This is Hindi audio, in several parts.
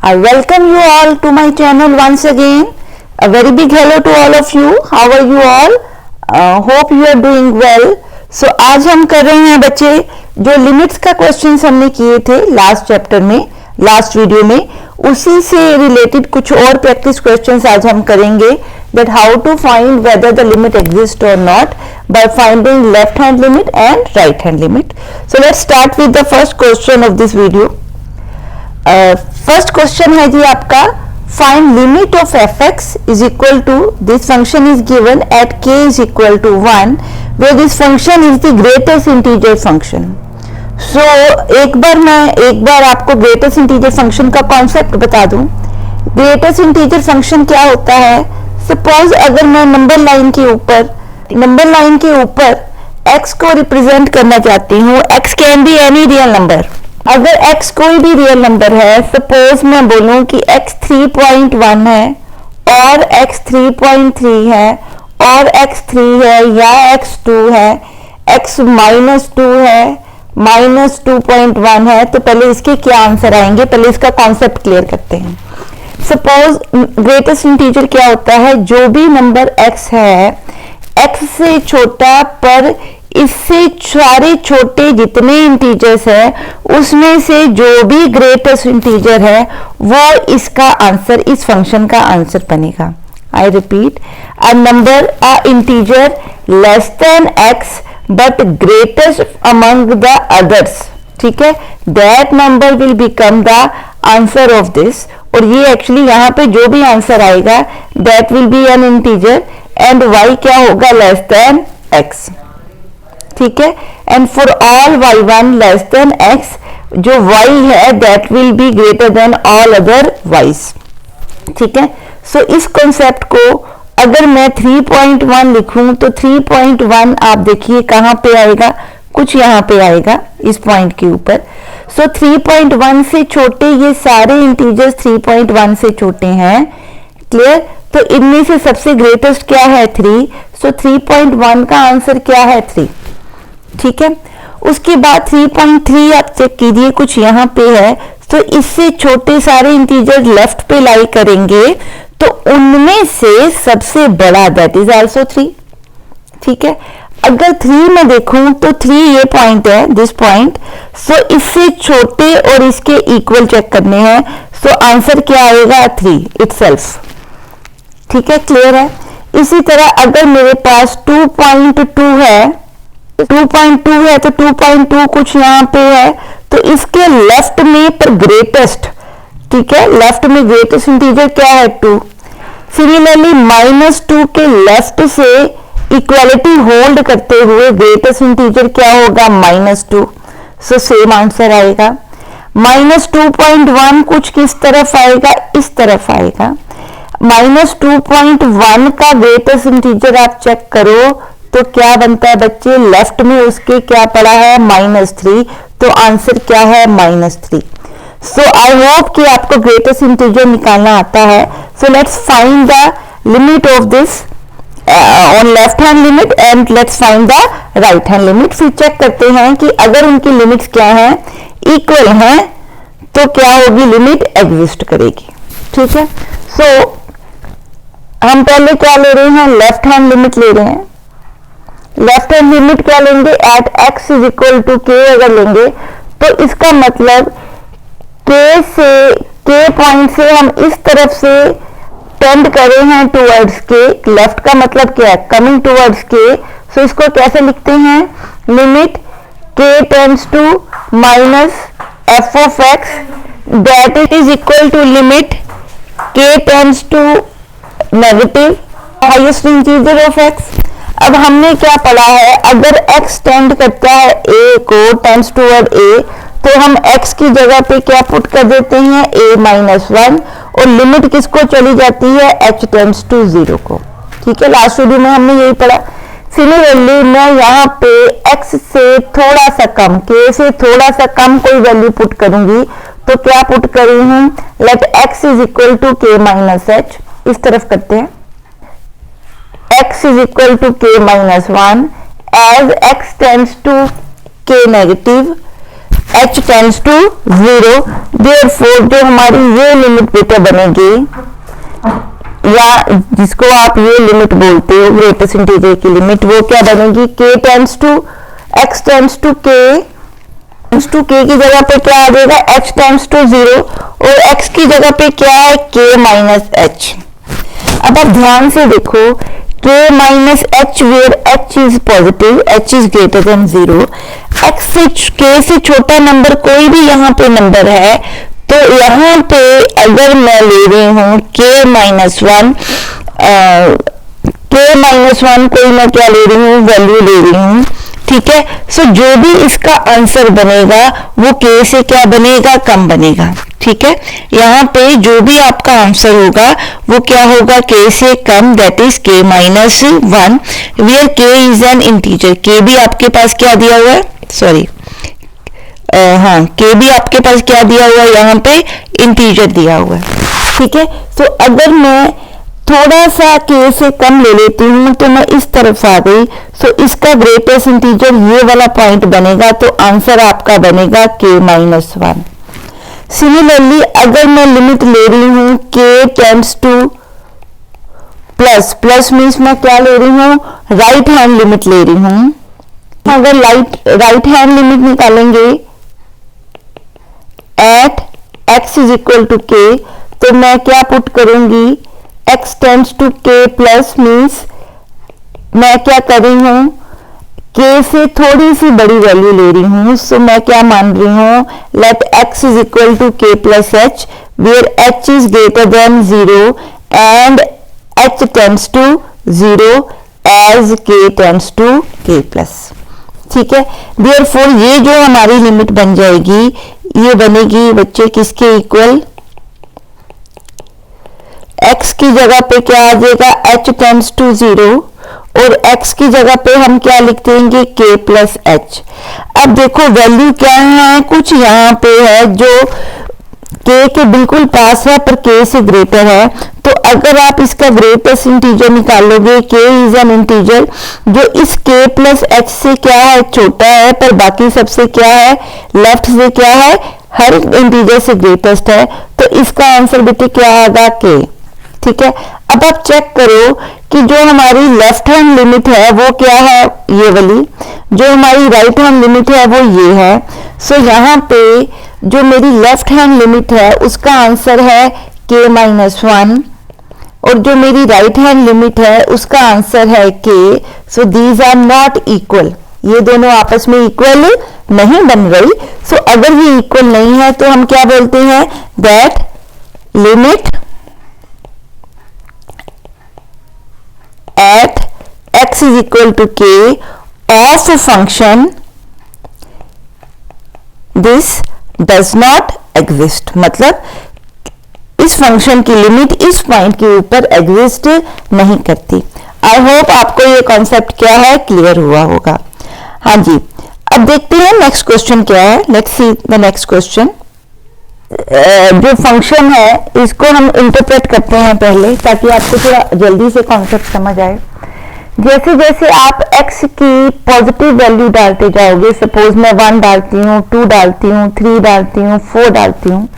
I welcome you all to my channel once again. A very big hello to all of you. How are you all? Hope you are doing well. So आज हम कर रहे हैं बच्चे जो लिमिट्स का क्वेश्चंस हमने किए थे लास्ट चैप्टर में, लास्ट वीडियो में, उसी से रिलेटेड कुछ और प्रैक्टिस क्वेश्चंस आज हम करेंगे. that how to find whether the limit exists or not by finding left hand limit and right hand limit. So let's start with the first question of this video. First question है जी आपका, find limit of fx is equal to this function is given at k is equal to 1 where this function is the greatest integer function. So एक बार आपको greatest integer function का कॉन्सेप्ट बता दूं. greatest integer function क्या होता है? सपोज अगर मैं नंबर लाइन के ऊपर x को रिप्रेजेंट करना चाहती हूँ. x can be any real number. अगर x कोई भी रियल नंबर है, सपोज मैं बोलूं कि x 3.1 है और x 3.3 है और x 3 है या x 2 है, x -2 है, -2.1 है, तो पहले इसके क्या आंसर आएंगे, पहले इसका कॉन्सेप्ट क्लियर करते हैं. सपोज ग्रेटेस्ट इंटीजर क्या होता है? जो भी नंबर x है, x से छोटा पर इससे सारे छोटे जितने इंटीजर्स हैं उसमें से जो भी ग्रेटेस्ट इंटीजर है वो इसका आंसर, इस फंक्शन का आंसर बनेगा. I repeat, a number, a integer less than x but greatest among the others, ठीक है, that number will become the answer of this. और ये एक्चुअली यहाँ पे जो भी आंसर आएगा that will be N integer and y क्या होगा? लेस देन x, ठीक है. And for all y1 less than x, जो y है that will be greater than all other y's, ठीक है. सो इस कॉन्सेप्ट को अगर मैं 3.1 लिखूं तो 3.1 आप देखिए कहां पे आएगा, कुछ यहां पे आएगा इस पॉइंट के ऊपर. सो 3.1 से छोटे ये सारे इंटीजर्स 3.1 से छोटे हैं. क्लियर? तो इनमें से सबसे ग्रेटेस्ट क्या है? 3. सो 3.1 का आंसर क्या है? 3, ठीक है. उसके बाद 3.3 आप चेक कीजिए, कुछ यहाँ पे है, तो इससे छोटे सारे इंटीजर लेफ्ट पे लाई करेंगे तो उनमें से सबसे बड़ा दैट इज आल्सो 3, ठीक है. अगर 3 में देखूं तो 3 ये पॉइंट है, दिस पॉइंट. सो इससे छोटे और इसके इक्वल चेक करने हैं. सो आंसर क्या आएगा? 3 इटसेल्फ, ठीक है. क्लियर है? इसी तरह अगर मेरे पास 2.2 है, 2.2 है तो 2.2 कुछ यहाँ पे है तो इसके लेफ्ट में पर ग्रेटेस्ट, ठीक है, लेफ्ट में ग्रेटेस्ट इंटीजर क्या है? 2. सिमिलरली -2 के लेफ्ट से इक्वालिटी होल्ड करते हुए ग्रेटेस्ट इंटीजर क्या होगा? -2. सो सेम आंसर आएगा. -2.1 कुछ किस तरफ आएगा? इस तरफ आएगा. -2.1 का ग्रेटेस्ट इंटीजर आप चेक करो तो क्या बनता है बच्चे? लेफ्ट में उसके क्या पड़ा है? -3. तो आंसर क्या है? -3. सो आई होप कि आपको ग्रेटेस्ट इंटीजर निकालना आता है. So let's find the limit of this on left hand limit and let's find the right hand limit. फिर चेक करते हैं कि अगर उनकी लिमिट्स क्या है, इक्वल हैं, तो क्या होगी? लिमिट एग्जिस्ट करेगी, ठीक है. सो हम पहले क्या ले रहे हैं? लेफ्ट हैंड लिमिट ले रहे हैं. लेफ्ट हैंड लिमिट क्या लेंगे? At x is equal to k अगर लेंगे तो इसका मतलब k पॉइंट से हम इस तरफ से टेंड कर रहे हैं टूवर्ड्स के. लेफ्ट का मतलब क्या है? कमिंग टूवर्ड्स के. सो इसको कैसे लिखते हैं? Limit k tends to -f of x that is equal to limit k tends to negative highest integer of x. अब हमने क्या पढ़ा है? अगर x टेंड करता है a को, टेंड्स टूवर्ड a, तो हम x की जगह पे क्या पुट कर देते हैं? a-1. और लिमिट किसको चली जाती है? h टेंड्स टू 0 को, ठीक है. लास्ट वीडियो में हमने यही पढ़ा. सिमिलरली मैं यहाँ पे x से थोड़ा सा कम, k से थोड़ा सा कम कोई वैल्यू पुट करूंगी तो क्या पुट कर रही हूँ? Let x is equal to k-h. इस तरफ करते हैं. x is equal to k-1 as x tends to k negative. h tends to 0, therefore जो हमारी ये लिमिट बेटा बनेगी, या जिसको आप ये लिमिट बोलते हो ग्रेटेस्ट इंटीजर की लिमिट, वो क्या बनेगी, k tends to x tends to k, k की जगह पे क्या आ जाएगा, h टेंड्स टू 0, और x की जगह पे क्या है, k माइनस h। अब आप ध्यान से देखो, k minus h where h is positive, h is greater than 0, x से k से छोटा नंबर कोई भी यहाँ पे नंबर है, तो यहाँ पे अगर मैं ले रही हूँ k माइनस वन, कोई मैं क्या ले रही हूँ, वैल्यू ले रही हूँ, ठीक है। सो जो भी इसका आंसर बनेगा वो k से क्या बनेगा, कम बनेगा, ठीक है। यहाँ पे जो भी आपका आंसर होगा वो क्या होगा, k से कम, that is k minus one, where k is an integer. k भी आपके पास क्या दिया हुआ है, सॉरी हाँ, k भी आपके पास क्या दिया हुआ है, यहाँ पे इंटीजर दिया हुआ है, ठीक है। सो अगर मैं थोड़ा सा k से कम ले लेती हूँ तो मैं इस तरफ आ गई, सो इसका ग्रेटेस्ट इंटीजर ये वाला पॉइंट बनेगा, तो आंसर आपका बनेगा k माइनस वन। सिमिलरली अगर मैं लिमिट ले रही हूँ k tends two plus, plus means मैं क्या ले रही हूँ, राइट हैंड लिमिट ले रही हूँ। अगर राइट हैंड लिमिट निकालेंगे at x is equal to k, तो मैं क्या पुट करूंगी, x tends to k plus means मैं क्या कर रही हूँ, k से थोड़ी सी बड़ी वैल्यू ले रही हूँ, सो मैं क्या मान रही हूँ, let x is equal to k plus h, where h is greater than 0 and h tends to 0 as k tends to k plus, ठीक है। देयरफॉर ये जो हमारी लिमिट बन जाएगी, ये बनेगी बच्चे किसके इक्वल, x की जगह पे क्या आ जाएगा, h टेंड्स टू 0, और x की जगह पे हम क्या लिख देंगे, k प्लस h। अब देखो वैल्यू क्या है, कुछ यहाँ पे है जो k के बिल्कुल पास है पर k से ग्रेटर है, तो अगर आप इसका ग्रेटेस्ट इंटीजर निकालोगे, k इज एन इंटीजर जो इस k प्लस h से क्या है, छोटा है, पर बाकी सबसे क्या है, लेफ्ट से क्या है, हर इंटीजर से ग्रेटेस्ट है, तो इसका आंसर बेटे क्या आएगा, k, ठीक है। अब आप चेक करो कि जो हमारी लेफ्ट हैंड लिमिट है वो क्या है, ये वाली, जो हमारी राइट हैंड लिमिट है वो ये है। सो यहाँ पे जो मेरी लेफ्ट हैंड लिमिट है उसका आंसर है k माइनस वन, और जो मेरी राइट हैंड लिमिट है उसका आंसर है k। So these are not equal, ये दोनों आपस में इक्वल नहीं बन रही। सो अगर ये इक्वल नहीं है तो हम क्या बोलते हैं, that limit at x is equal to k of a function this does not exist, मतलब इस फंक्शन की लिमिट इस पॉइंट के ऊपर एग्जिस्ट नहीं करती। आई होप आपको ये कॉन्सेप्ट क्या है, क्लियर हुआ होगा। हाँ जी, अब देखते हैं नेक्स्ट क्वेश्चन क्या है। Let's see the next question. जो फंक्शन है इसको हम इंटरप्रेट करते हैं पहले, ताकि आपको थोड़ा जल्दी से कॉन्सेप्ट समझ आए। जैसे जैसे आप x की पॉजिटिव वैल्यू डालते जाओगे, सपोज मैं 1 डालती हूँ, 2 डालती हूँ, 3 डालती हूँ, 4 डालती हूँ,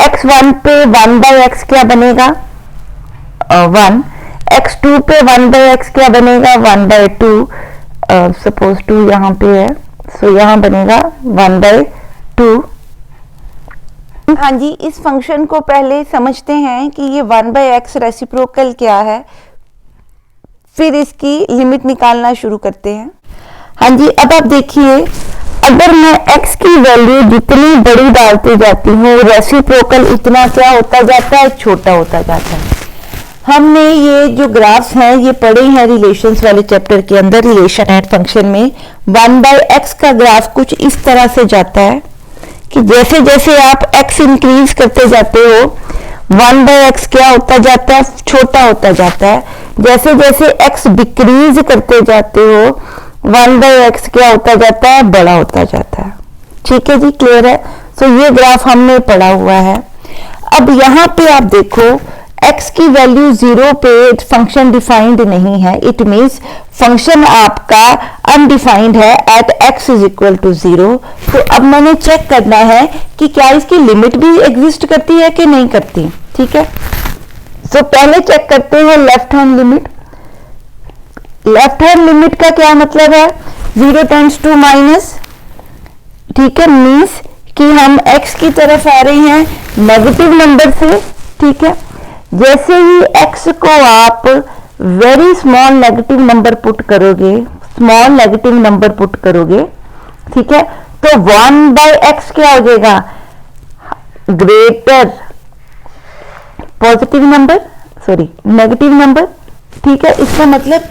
x1 पे 1 बाई एक्स क्या बनेगा, 1, x2 पे 1 बाई एक्स क्या बनेगा, 1 बाई 2, सपोज 2 यहाँ पे है, सो यहाँ बनेगा 1 बाई 2। हाँ जी, इस फंक्शन को पहले समझते हैं कि ये 1 बाई एक्स रेसिप्रोकल क्या है, फिर इसकी लिमिट निकालना शुरू करते हैं। हाँ जी, अब आप देखिए, अगर मैं x की वैल्यू जितनी बड़ी डालती जाती हूँ, रेसिप्रोकल उतना क्या होता जाता है, छोटा होता जाता है। हमने ये जो ग्राफ्स हैं ये पढ़े हैं रिलेशंस वाले चैप्टर के अंदर, रिलेशन एंड फंक्शन में। 1 बाई एक्स का ग्राफ कुछ इस तरह से जाता है कि जैसे जैसे आप x इंक्रीज करते जाते हो, 1 बाई एक्स क्या होता जाता है, छोटा होता जाता है। जैसे जैसे x डिक्रीज करते जाते हो, 1 बाई एक्स क्या होता जाता है, बड़ा होता जाता है। ठीक है जी, क्लियर है। सो ये ग्राफ हमने पढ़ा हुआ है। अब यहाँ पे आप देखो x की वैल्यू 0 पे फंक्शन डिफाइंड नहीं है, इट मीन्स फंक्शन आपका अनडिफाइंड है at x is equal to 0। तो अब मैंने चेक करना है कि क्या इसकी लिमिट भी एग्जिस्ट करती है कि नहीं करती। ठीक है, सो पहले चेक करते हैं left hand limit. Left hand limit का क्या मतलब है, 0 टेंड्स टू माइनस। ठीक है, मीन्स कि हम x की तरफ आ रहे हैं नेगेटिव नंबर से। ठीक है, जैसे ही x को आप very small negative number put करोगे, स्मॉल नेगेटिव नंबर पुट करोगे, ठीक है, तो 1/x क्या हो जाएगा, greater positive number, sorry negative number. ठीक है, इसका मतलब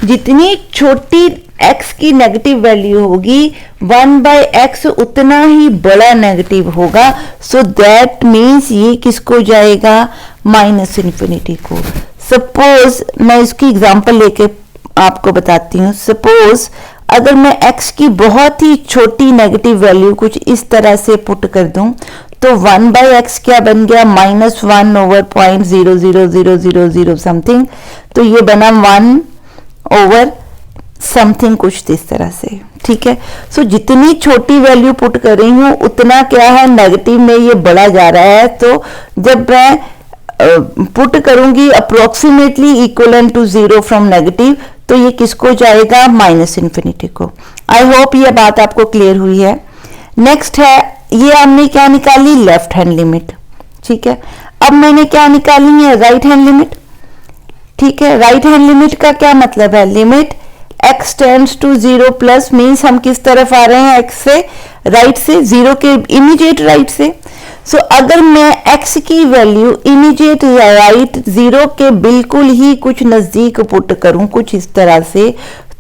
जितनी छोटी x की नेगेटिव वैल्यू होगी 1/x उतना ही बड़ा नेगेटिव होगा। सो दैट मीन्स ये किसको जाएगा, माइनस इन्फिनिटी को। सपोज मैं इसकी एग्जांपल लेके आपको बताती हूँ। सपोज अगर मैं x की बहुत ही छोटी नेगेटिव वैल्यू कुछ इस तरह से पुट कर दूं तो 1/x क्या बन गया, -1/0.00000 समथिंग। तो ये बना 1/, समथिंग कुछ इस तरह से। ठीक है, सो जितनी छोटी वैल्यू पुट कर रही हूं उतना क्या है, नेगेटिव में ये बढ़ा जा रहा है। तो जब मैं पुट करूंगी approximately equivalent to 0 from negative, तो ये किसको जाएगा, माइनस इन्फिनिटी को। आई होप ये बात आपको क्लियर हुई है। नेक्स्ट है, ये हमने क्या निकाली, लेफ्ट हैंड लिमिट। ठीक है, अब मैंने क्या निकाली है, राइट हैंड लिमिट। ठीक है, राइट हैंड लिमिट का क्या मतलब है, limit x tends to 0 plus, means हम किस तरफ आ रहे हैं, x से राइट से, 0 के इमीडिएट राइट से। सो अगर मैं x की वैल्यू इमीडिएट राइट 0 के बिल्कुल ही कुछ नजदीक पुट करूं कुछ इस तरह से,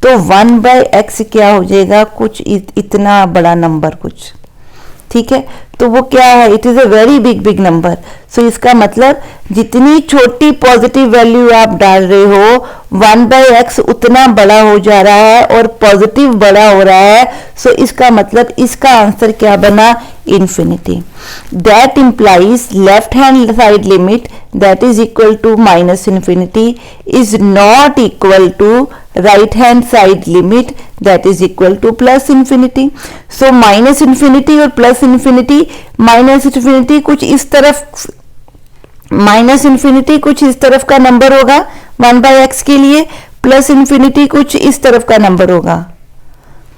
तो 1/x क्या हो जाएगा, कुछ इतना बड़ा नंबर कुछ। ठीक है, तो वो क्या है, it is a very big number. So इसका मतलब जितनी छोटी पॉजिटिव वैल्यू आप डाल रहे हो 1/x उतना बड़ा हो जा रहा है और पॉजिटिव बड़ा हो रहा है। सो इसका मतलब इसका आंसर क्या बना, infinity. That implies left hand side limit that is equal to minus infinity is not equal to right hand side limit that is equal to plus infinity. So minus infinity और plus infinity, minus infinity कुछ इस तरफ, minus infinity कुछ इस तरफ का नंबर होगा 1/x के लिए, plus infinity कुछ इस तरफ का नंबर होगा।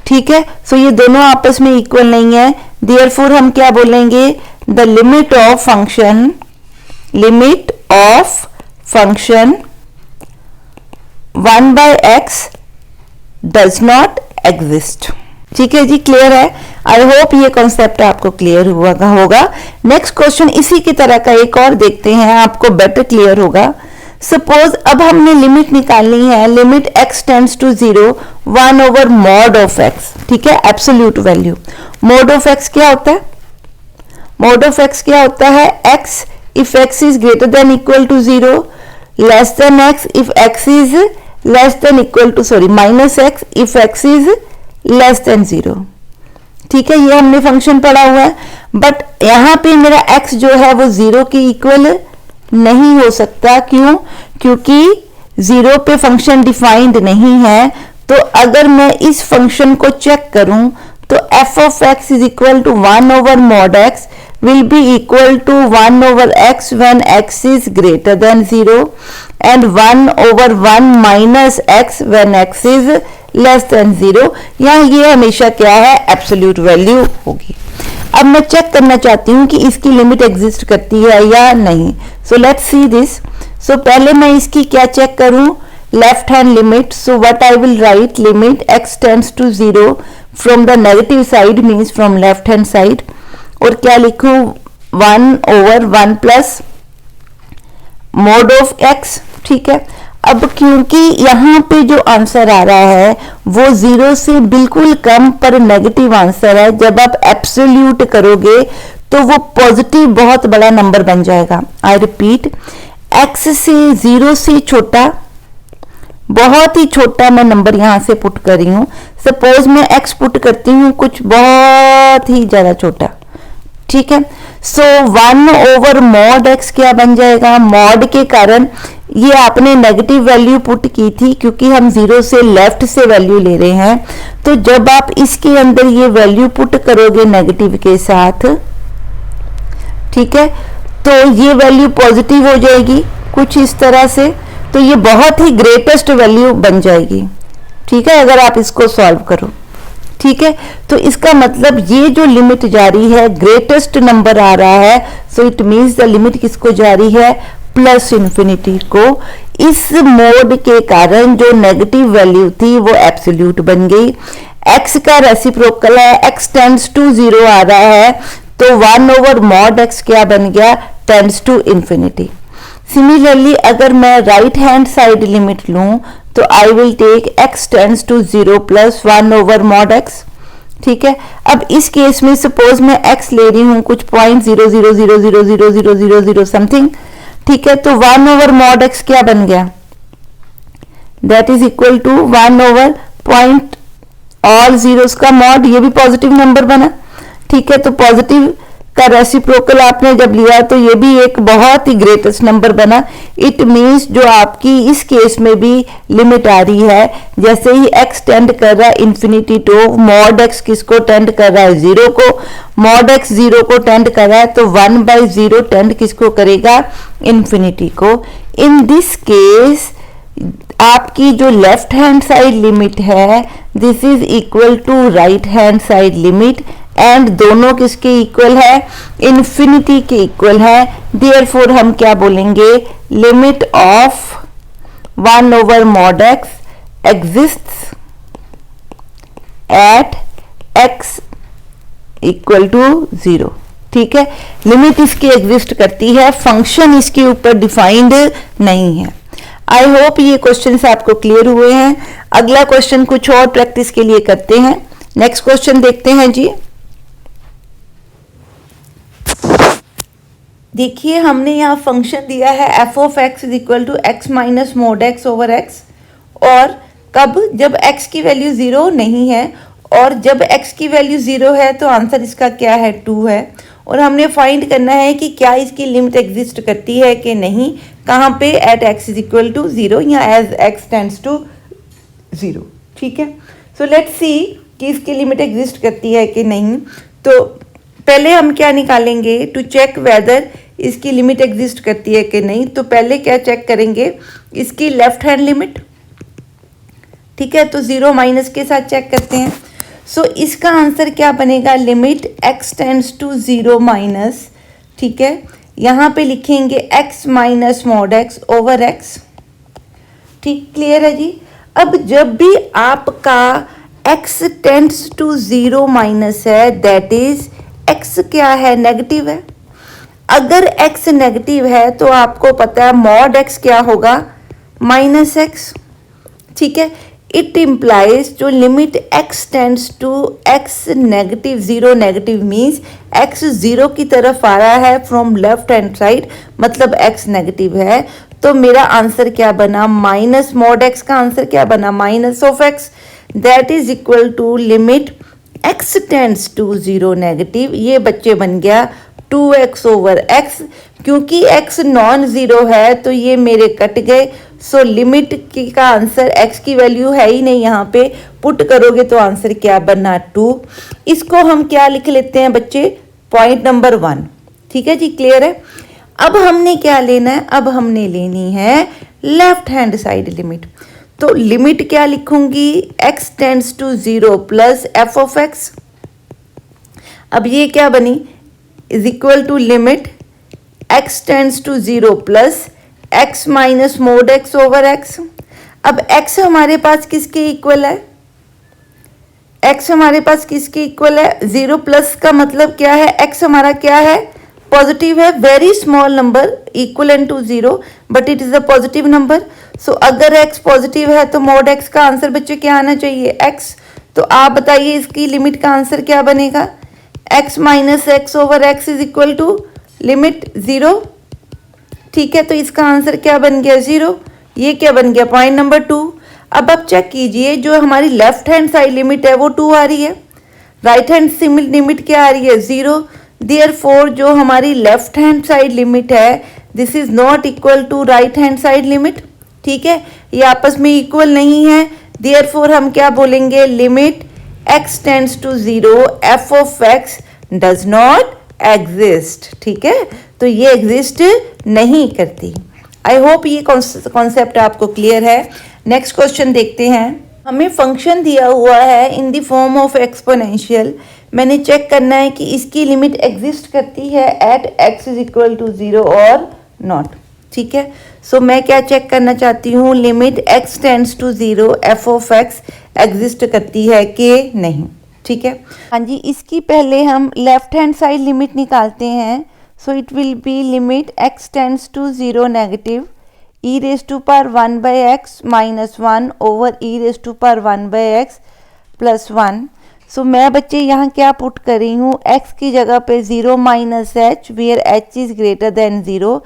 ठीक है, सो ये दोनों आपस में इक्वल नहीं है, therefore हम क्या बोलेंगे, the limit of function 1/x does not exist। ठीक है जी, क्लियर है। आई होप ये कॉन्सेप्ट आपको क्लियर हुआ होगा। नेक्स्ट क्वेश्चन इसी की तरह का एक और देखते हैं, आपको बेटर क्लियर होगा। सपोज अब हमने लिमिट निकालनी है, limit x tends to 0 1/mod of x। ठीक है, absolute value. mod of x क्या होता है, mod of x क्या होता है, x if x is greater than equal to 0, less than x if x is less than equal to, sorry, minus x if x is less than 0। ठीक है, ये हमने फंक्शन पढ़ा हुआ है, बट यहां पे मेरा x जो है वो 0 के इक्वल नहीं हो सकता। क्यों, क्योंकि 0 पे फंक्शन डिफाइंड नहीं है। तो अगर मैं इस फंक्शन को चेक करूं तो f of x is equal to 1/mod x will be equal to 1/x when x is greater than 0 and 1/1 minus x when x is less than 0। यहाँ ये हमेशा क्या है, एब्सोल्यूट वैल्यू होगी। अब मैं चेक करना चाहती हूँ कि इसकी लिमिट एग्जिस्ट करती है या नहीं। So let's see this. सो पहले मैं इसकी क्या चेक करूँ, left hand limit. So what I will write, limit x tends to 0 from the negative side means from left hand side, और क्या लिखूं, 1/1 प्लस mod of x। ठीक है, अब क्योंकि यहाँ पे जो आंसर आ रहा है वो 0 से बिल्कुल कम पर नेगेटिव आंसर है, जब आप एब्सोल्यूट करोगे तो वो पॉजिटिव बहुत बड़ा नंबर बन जाएगा। आई रिपीट, x से 0 से छोटा, बहुत ही छोटा मैं नंबर यहां से पुट कर रही हूं। सपोज मैं x पुट करती हूं कुछ बहुत ही ज्यादा छोटा, ठीक है। सो 1/mod x क्या बन जाएगा, मॉड के कारण ये आपने नेगेटिव वैल्यू पुट की थी क्योंकि हम जीरो से लेफ्ट से वैल्यू ले रहे हैं, तो जब आप इसके अंदर ये वैल्यू पुट करोगे नेगेटिव के साथ, ठीक है, तो ये वैल्यू पॉजिटिव हो जाएगी कुछ इस तरह से, तो ये बहुत ही ग्रेटेस्ट वैल्यू बन जाएगी, ठीक है, अगर आप इसको सॉल्व करो, ठीक है। तो इसका मतलब ये जो लिमिट जा रही है ग्रेटेस्ट नंबर आ रहा है, so it means the limit किसको जा रही है, प्लस इन्फिनिटी को। इस मोड के कारण जो नेगेटिव वैल्यू थी वो एब्सोल्यूट बन गई। x का रेसिप्रोकल है, x टेंड्स टू 0 आ रहा है, तो 1/mod x क्या बन गया, टेंड्स टू इन्फिनिटी। सिमिलरली अगर मैं राइट हैंड साइड लिमिट लूं तो I will take x tends to 0 plus 1/mod x, ठीक है। अब इस केस में सपोज मैं x ले रही हूं कुछ 0.00000000 समथिंग, ठीक है, तो 1/mod x क्या बन गया, दैट इज इक्वल टू 1/पॉइंट ऑल जीरोस का मॉड, ये भी पॉजिटिव नंबर बना, ठीक है। तो पॉजिटिव का रेसिप्रोकल आपने जब लिया तो ये भी एक बहुत ही ग्रेटेस्ट नंबर बना। इट मींस जो आपकी इस केस में भी लिमिट आ रही है, जैसे ही x टेंड कर रहा है इन्फिनिटी टू, मॉड x किसको टेंड कर रहा है, 0 को, मॉड x 0 को टेंड कर रहा है, तो 1/0 टेंड किसको करेगा, इन्फिनिटी को। इन दिस केस आपकी जो लेफ्ट हैंड साइड लिमिट है this is equal to right hand side limit, and दोनों किसके इक्वल है, इन्फिनिटी के इक्वल है। देयरफॉर हम क्या बोलेंगे, limit of 1/mod x exists at x equal to 0, ठीक है। लिमिट इसकी एग्जिस्ट करती है, फंक्शन इसके ऊपर डिफाइंड नहीं है। आई होप ये क्वेश्चंस आपको क्लियर हुए हैं। अगला क्वेश्चन कुछ और प्रैक्टिस के लिए करते हैं। नेक्स्ट क्वेश्चन देखते हैं जी। देखिए हमने यहाँ फंक्शन दिया है f(x) is equal to x minus mod x over x, और कब, जब x की वैल्यू 0 नहीं है, और जब x की वैल्यू 0 है तो आंसर इसका क्या है, 2 है। और हमने फाइंड करना है कि क्या इसकी लिमिट एग्जिस्ट करती है कि नहीं, कहाँ पे, at x is equal to 0 या एज x टेंड्स टू 0, ठीक है। सो लेट्स सी कि इसकी लिमिट एग्जिस्ट करती है कि नहीं। तो पहले हम क्या निकालेंगे, टू चेक वेदर इसकी लिमिट एग्जिस्ट करती है कि नहीं, तो पहले क्या चेक करेंगे, इसकी लेफ्ट हैंड लिमिट, ठीक है, तो 0 माइनस के साथ चेक करते हैं। सो इसका आंसर क्या बनेगा, limit x tends to 0 minus, ठीक है, यहाँ पे लिखेंगे x minus mod x over x, ठीक, क्लियर है जी। अब जब भी आपका x टेंड्स टू 0 माइनस है, दैट इज x क्या है, नेगेटिव है। अगर x नेगेटिव है तो आपको पता है mod x क्या होगा, माइनस x, ठीक है। इट इम्प्लाइज जो limit x tends to x negative 0 negative means x 0 की तरफ आ रहा है फ्रॉम लेफ्ट हैंड साइड, मतलब x नेगेटिव है। तो मेरा आंसर क्या बना, माइनस mod x का आंसर क्या बना, minus of x, that is equal to limit x tends to 0 negative, ये बच्चे बन गया 2x ओवर x। क्योंकि x नॉन ज़ीरो है तो ये मेरे कट गए। सो लिमिट का आंसर x की वैल्यू है ही नहीं, यहाँ पे पुट करोगे तो आंसर क्या बनना, 2। इसको हम क्या लिख लेते हैं बच्चे, पॉइंट नंबर 1, ठीक है जी, क्लियर है। अब हमने क्या लेना है, अब हमने लेनी है लेफ्ट हैंड साइड लिमिट। तो लिमिट क्या लिखूंगी, x tends to 0 plus f of x। अब ये क्या बनी, is equal to limit x tends to 0 plus x minus mod x over x। अब x हमारे पास किसके इक्वल है, x हमारे पास किसके इक्वल है, 0 प्लस का मतलब क्या है, x हमारा क्या है, पॉजिटिव है, very small number equal to 0 but it is a positive number. So अगर x पॉजिटिव है तो mod x का आंसर बच्चे क्या आना चाहिए, x। तो आप बताइए इसकी लिमिट का आंसर क्या बनेगा, x minus x over x is equal to limit 0, ठीक है। तो इसका आंसर क्या बन गया, 0। ये क्या बन गया, पॉइंट नंबर 2। अब आप चेक कीजिए, जो हमारी लेफ्ट हैंड साइड लिमिट है वो 2 आ रही है, राइट हैंड लिमिट क्या आ रही है, 0। देयरफॉर जो हमारी लेफ्ट हैंड साइड लिमिट है this is not equal to right hand side limit, ठीक है, ये आपस में इक्वल नहीं है। देयरफॉर हम क्या बोलेंगे, limit x tends to 0 f of x does not exist, ठीक है, तो ये एग्जिस्ट नहीं करती। आई होप ये कॉन्सेप्ट आपको क्लियर है। नेक्स्ट क्वेश्चन देखते हैं। हमें फंक्शन दिया हुआ है in the form of exponential, मैंने चेक करना है कि इसकी लिमिट एग्जिस्ट करती है at x is equal to 0 और नॉट, ठीक है। सो मैं क्या चेक करना चाहती हूँ, limit x tends to 0 f of x exist करती है कि नहीं, ठीक है। हाँ जी, इसकी पहले हम लेफ्ट हैंड साइड लिमिट निकालते हैं। So it will be limit x tends to 0 negative e raise to power 1 by x minus 1 over e raise to power 1 by x plus 1। So मैं बच्चे यहाँ क्या पुट कर रही हूँ, x की जगह पे 0 minus h where h is greater than 0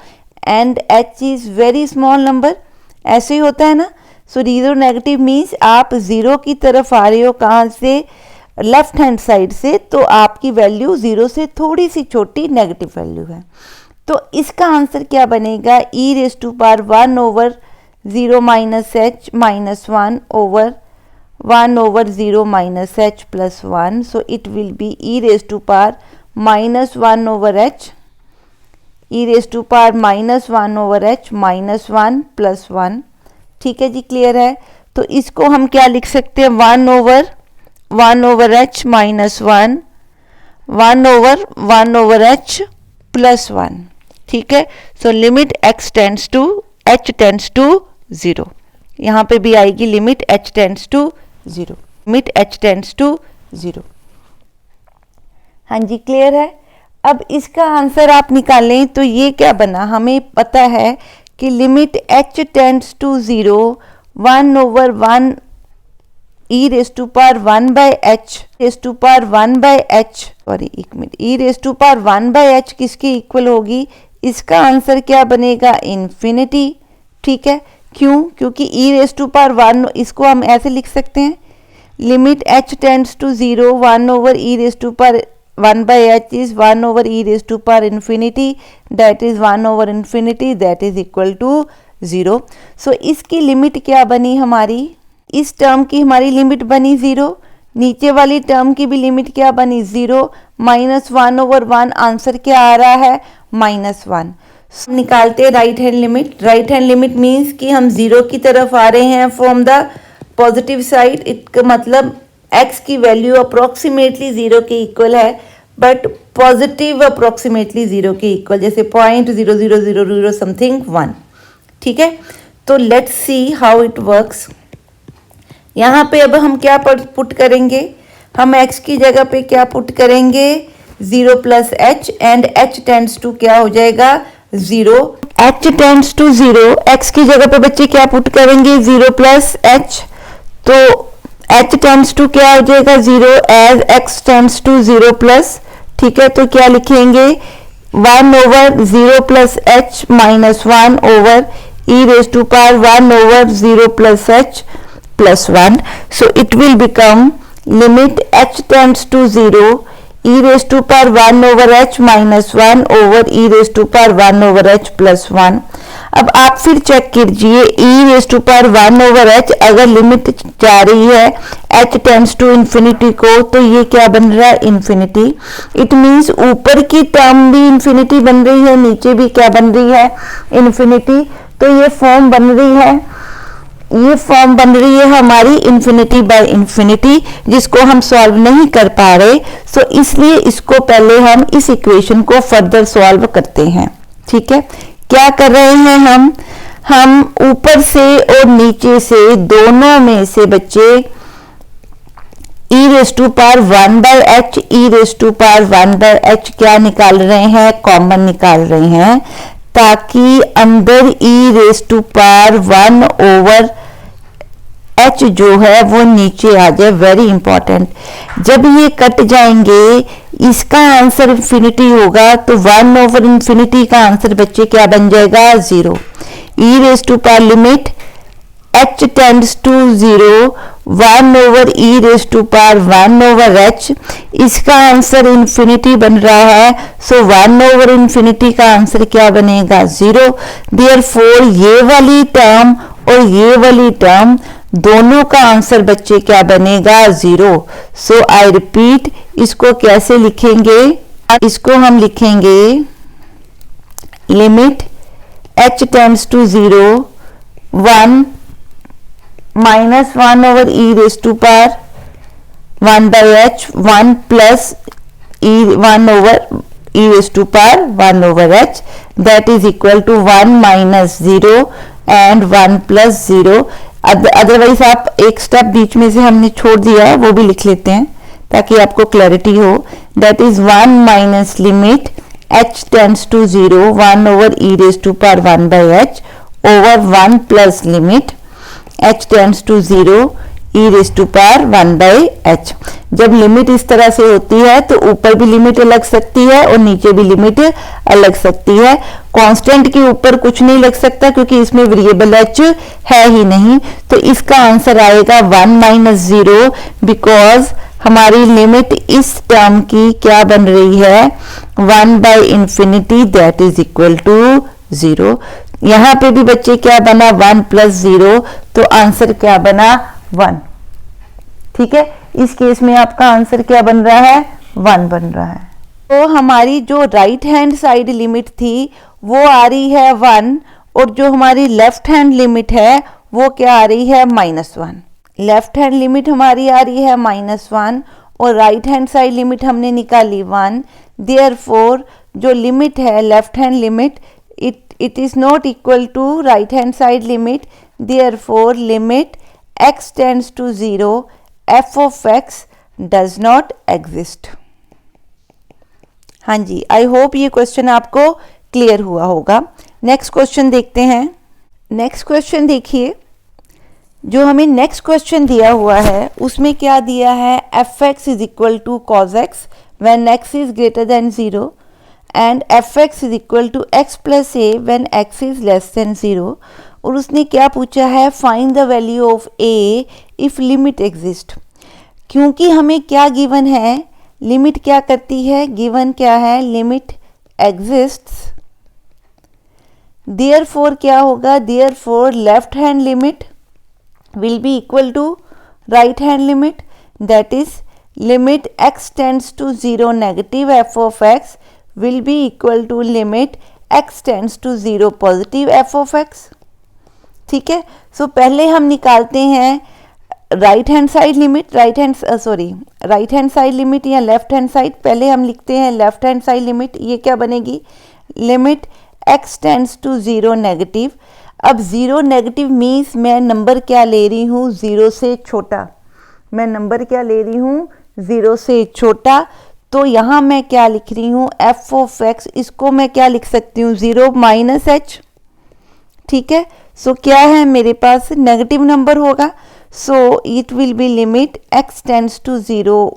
and h is very small number, ऐसे ही होता है ना। सो 0 नेगेटिव मीन्स आप 0 की तरफ आ रहे हो, कहाँ से, लेफ्ट हैंड साइड से, तो आपकी वैल्यू 0 से थोड़ी सी छोटी नेगेटिव वैल्यू है। तो इसका आंसर क्या बनेगा, e raise to power 1 over 0 minus h minus 1 over 1 over 0 minus h plus 1। So it will be e raise to power minus 1 over h, e raise to power minus 1 over h minus 1 plus 1, ठीक है जी, क्लियर है। तो इसको हम क्या लिख सकते हैं, 1 over h minus 1 over h plus 1, ठीक है। So limit x tends to h tends to 0, यहाँ पे भी आएगी limit h tends to 0, limit h tends to 0। हाँ जी, क्लियर है। अब इसका आंसर आप निकालें तो ये क्या बना, हमें पता है कि limit h tends to 0 1 over 1 e raise to power 1 by H raise to power 1 by H, sorry एक मिनट, e raise to power 1 by H किसके इक्वल होगी, इसका आंसर क्या बनेगा, इन्फिनिटी, ठीक है। क्यों, क्योंकि e रेज टू पावर 1, इसको हम ऐसे लिख सकते हैं, limit h tends to 0 1 over e raise to power 1 by h is 1 over e raise to power infinity, that is 1 over infinity, that is equal to 0। So इसकी लिमिट क्या बनी हमारी, इस टर्म की हमारी लिमिट बनी 0, नीचे वाली टर्म की भी लिमिट क्या बनी 0, माइनस 1 ओवर 1, आंसर क्या आ रहा है -1। निकालते हैं right hand limit. Right hand limit means कि हम 0 की तरफ आ रहे हैं फ्रॉम द पॉजिटिव साइड, इसका मतलब x की वैल्यू अप्रोक्सीमेटली 0 के इक्वल है, बट पॉजिटिव अप्रोक्सीमेटली 0 के इक्वल, जैसे 0.0000 समथिंग 1, ठीक है। तो let's see how it works. यहाँ पे अब हम क्या पुट करेंगे, हम x की जगह पे क्या पुट करेंगे, 0 plus h and h tends to क्या हो जाएगा 0, h टेंड्स टू 0, x की जगह पे बच्चे क्या पुट करेंगे 0 प्लस एच, तो h टेंड्स टू क्या हो जाएगा 0 as x tends to 0 plus, ठीक है। तो क्या लिखेंगे 1 over 0 plus h minus 1 over e raise to power 1 over 0 plus h plus 1. So it will become limit h tends to 0 e raised to power 1 over h minus 1 over e raised to power 1 over h plus 1. अब आप फिर चेक कीजिए e raised to power 1 over h अगर लिमिट जा रही है h tends to infinity को, तो ये क्या बन रहा है इन्फिनिटी। इट मीन्स ऊपर की टर्म भी इन्फिनिटी बन रही है, नीचे भी क्या बन रही है इन्फिनिटी। तो ये फॉर्म बन रही है, ये फॉर्म बन रही है हमारी इन्फिनिटी बाय इन्फिनिटी, जिसको हम सॉल्व नहीं कर पा रहे। सो इसलिए इसको पहले हम इस इक्वेशन को फर्दर सॉल्व करते हैं, ठीक है। क्या कर रहे हैं हम ऊपर से और नीचे से दोनों में से बच्चे e raise to power 1 by h e raise to power 1 by h क्या निकाल रहे हैं, कॉमन निकाल रहे हैं, ताकि अंदर e raise to power 1 over h जो है वो नीचे आ जाए। वेरी इंपॉर्टेंट, जब ये कट जाएंगे इसका आंसर इन्फिनिटी होगा, तो 1 ओवर इन्फिनिटी का आंसर बच्चे क्या बन जाएगा 0। e raise to power limit h tends to 0 1 over e raise to power 1 over h, इसका आंसर इन्फिनिटी बन रहा है, सो 1 ओवर इन्फिनिटी का आंसर क्या बनेगा 0। देयरफॉर ये वाली टर्म और ये वाली टर्म दोनों का आंसर बच्चे क्या बनेगा 0। सो आई रिपीट, इसको कैसे लिखेंगे, इसको हम लिखेंगे limit h tends to 0 1 minus 1 over e raise to power 1 by h 1 plus e 1 over e raise to power 1 over h, that is equal to 1 minus 0 and 1 plus 0। Otherwise आप एक स्टेप बीच में से हमने छोड़ दिया है, वो भी लिख लेते हैं ताकि आपको क्लैरिटी हो। That is 1 minus limit h tends to 0 1 over e raise to power 1 by h over 1 plus limit h tends to 0 e raise to power 1 by h। जब लिमिट इस तरह से होती है तो ऊपर भी लिमिट लग सकती है और नीचे भी लिमिट अलग सकती है। कांस्टेंट के ऊपर कुछ नहीं लग सकता क्योंकि इसमें वेरिएबल h है ही नहीं, तो इसका आंसर आएगा 1 माइनस 0, बिकॉज हमारी लिमिट इस टर्म की क्या बन रही है 1 by infinity, that is equal to 0। यहाँ पे भी बच्चे क्या बना 1 प्लस 0, तो आंसर क्या बना 1। ठीक है, इस केस में आपका आंसर क्या बन रहा है 1 बन रहा है। तो हमारी जो राइट हैंड साइड लिमिट थी वो आ रही है 1 और जो हमारी लेफ्ट हैंड लिमिट है वो क्या आ रही है -1। लेफ्ट हैंड लिमिट हमारी आ रही है -1 और राइट हैंड साइड लिमिट हमने निकाली 1। देयरफॉर जो लिमिट है left hand limit it is not equal to right hand side limit, therefore limit x tends to 0 f of x does not exist। हाँ जी, आई होप ये क्वेश्चन आपको क्लियर हुआ होगा। नेक्स्ट क्वेश्चन देखते हैं। नेक्स्ट क्वेश्चन देखिए, जो हमें नेक्स्ट क्वेश्चन दिया हुआ है उसमें क्या दिया है f x is equal to cos x when x is greater than 0 and f x is equal to x plus a when x is less than 0। और उसने क्या पूछा है find the value of a if limit exist. क्योंकि हमें क्या गिवन है, लिमिट क्या करती है, गिवन क्या है लिमिट एग्जिस्ट्स, देयरफॉर क्या होगा, therefore left hand limit will be equal to right hand limit, that is limit x tends to 0 negative f of x will be equal to limit x tends to 0 positive f of x। ठीक है, सो पहले हम निकालते हैं right hand side limit, right hand side limit या लेफ्ट हैंड साइड। पहले हम लिखते हैं लेफ्ट हैंड साइड लिमिट, ये क्या बनेगी limit x tends to 0 negative. अब 0 नेगेटिव मीन्स मैं नंबर क्या ले रही हूँ 0 से छोटा, मैं नंबर क्या ले रही हूँ 0 से छोटा। तो यहाँ मैं क्या लिख रही हूँ f ऑफ x, इसको मैं क्या लिख सकती हूँ 0 माइनस h। ठीक है, सो क्या है मेरे पास नेगेटिव नंबर होगा, so it will be limit x tends to 0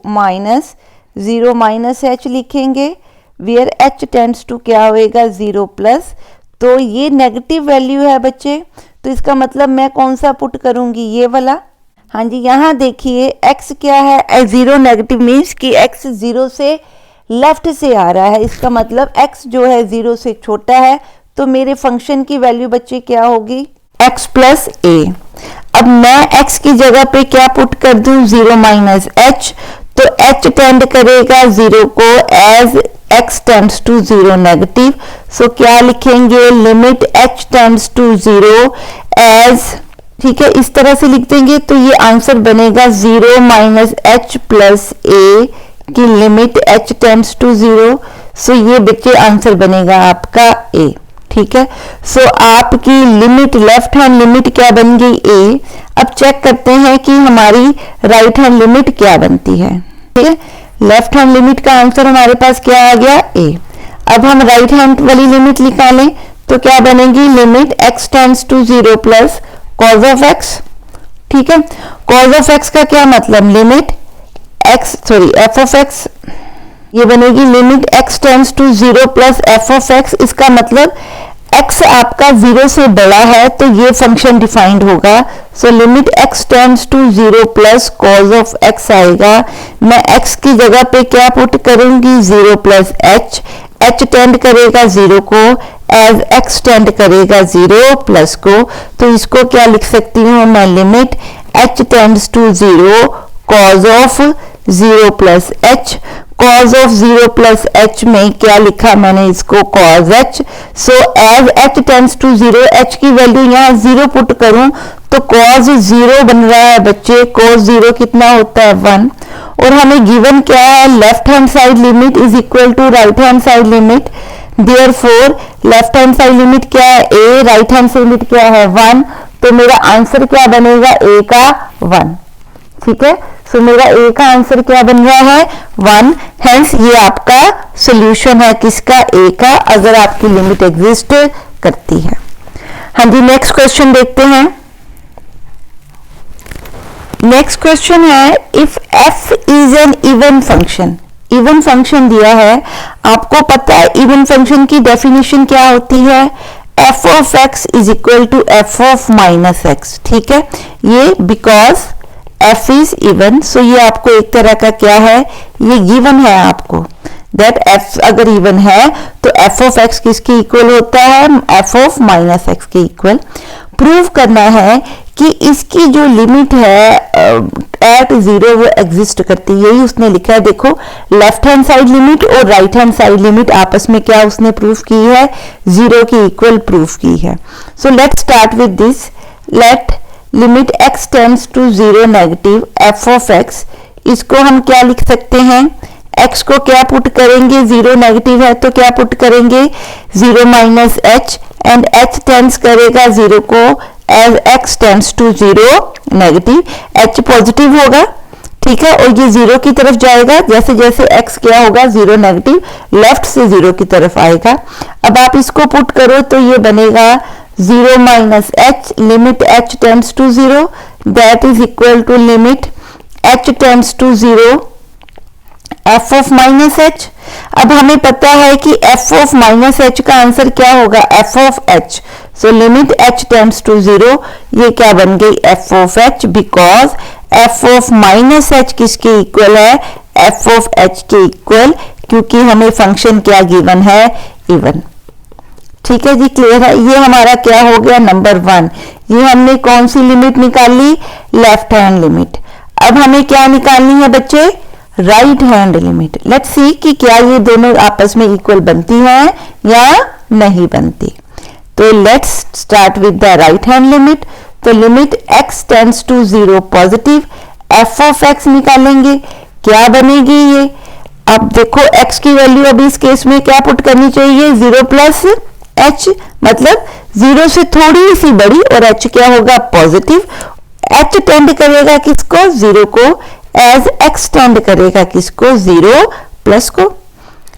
minus h लिखेंगे, वेयर h टेंड्स टू क्या होएगा 0 प्लस। तो ये नेगेटिव वैल्यू है बच्चे, तो इसका मतलब मैं कौन सा पुट करूंगी ये वाला। हाँ जी, यहाँ देखिए x क्या है 0 नेगेटिव मीन्स कि x 0 से लेफ्ट से आ रहा है, इसका मतलब x जो है 0 से छोटा है। तो मेरे फंक्शन की वैल्यू बच्चे क्या होगी x प्लस ए। अब मैं x की जगह पे क्या पुट कर दूं 0 माइनस h, तो h टेंड करेगा 0 को as x tends to 0 negative. So क्या लिखेंगे limit h tends to 0 as, ठीक है इस तरह से लिख देंगे तो ये आंसर बनेगा 0 माइनस h प्लस a की लिमिट h टेंड्स टू 0। सो ये बच्चे आंसर बनेगा आपका a। ठीक है, सो आपकी लिमिट लेफ्ट हैंड लिमिट क्या बन गई a। अब चेक करते हैं कि हमारी राइट हैंड लिमिट क्या बनती है। ठीक है, लेफ्ट हैंड लिमिट का आंसर हमारे पास क्या आ गया a। अब हम राइट हैंड वाली लिमिट निकालें तो क्या बनेगी limit x tends to 0 plus cos of x। ठीक है, कॉज ऑफ x का क्या मतलब लिमिट f ऑफ x, ये बनेगी limit x tends to 0 plus f of x। इसका मतलब x आपका 0 से बड़ा है तो ये फंक्शन डिफाइंड होगा। So limit x tends to 0 plus cos of x आएगा। मैं x की जगह पे क्या पुट करूंगी, 0 प्लस h। h टेंड करेगा 0 को, एज x टेंड करेगा 0 प्लस को, तो इसको क्या लिख सकती हूँ मैं, limit h tends to 0 cos of 0 plus h। Cos of 0 plus h में क्या लिखा मैंने, इसको cos h। So as h tends to 0, h की वैल्यू यहाँ 0 पुट करूं तो कॉज 0 बन रहा है बच्चे। कॉज 0 कितना होता है, 1। और हमें गिवन क्या है, left hand side limit is equal to right hand side limit. Therefore left hand side limit क्या है, a, right hand side limit क्या है, 1। तो मेरा आंसर क्या बनेगा, a का 1। ठीक है, सो मेरा a का आंसर क्या बन रहा है, 1। हेंस ये आपका सॉल्यूशन है किसका, a का, अगर आपकी लिमिट एग्जिस्ट करती है। हाँ जी, नेक्स्ट क्वेश्चन देखते हैं। नेक्स्ट क्वेश्चन है, if f is an even function. Even function दिया है, आपको पता है इवन फंक्शन की डेफिनेशन क्या होती है, f of x is equal to f of minus x। ठीक है, ये because f is even, so ये आपको एक तरह का क्या है, ये गिवन है आपको, दैट f अगर इवन है तो f ऑफ x किसके इक्वल होता है, f ऑफ माइनस x के इक्वल। प्रूव करना है कि इसकी जो लिमिट है एट 0 वो एग्जिस्ट करती है, यही उसने लिखा है। देखो, लेफ्ट हैंड साइड लिमिट और राइट हैंड साइड लिमिट आपस में क्या उसने प्रूफ की है, 0 की इक्वल प्रूफ की है। So let's start with this. Let limit x tends to 0 negative f of x, इसको हम क्या लिख सकते हैं, x को क्या पुट करेंगे, 0 नेगेटिव है तो क्या पुट करेंगे, 0 minus h, and h tends करेगा 0 को as x tends to 0 negative, h positive होगा। ठीक है, और ये 0 की तरफ जाएगा, जैसे जैसे x क्या होगा, 0 नेगेटिव, लेफ्ट से 0 की तरफ आएगा। अब आप इसको पुट करो तो ये बनेगा 0 minus h, limit h tends to 0, that is equal to limit h tends to 0 f of minus h। अब हमें पता है कि f ऑफ माइनस h का आंसर क्या होगा, f of h। So limit h tends to 0, ये क्या बन गई, f of h, because f of minus h किसके इक्वल है, f ऑफ h के इक्वल, क्योंकि हमें फंक्शन क्या गिवन है, इवन। ठीक है जी, क्लियर है। ये हमारा क्या हो गया, नंबर 1। ये हमने कौन सी लिमिट निकाली, लेफ्ट हैंड लिमिट। अब हमें क्या निकालनी है बच्चे, right hand limit. Let's see कि क्या ये दोनों आपस में इक्वल बनती हैं या नहीं बनती। तो let's start with the right hand limit. तो limit x tends to 0 positive, f of x निकालेंगे, क्या बनेगी ये। अब देखो x की वैल्यू अभी इस केस में क्या पुट करनी चाहिए, 0 प्लस h, मतलब 0 से थोड़ी सी बड़ी, और h क्या होगा, पॉजिटिव। h टेंड करेगा किसको, 0 को, एज x टेंड करेगा किसको, 0 प्लस को।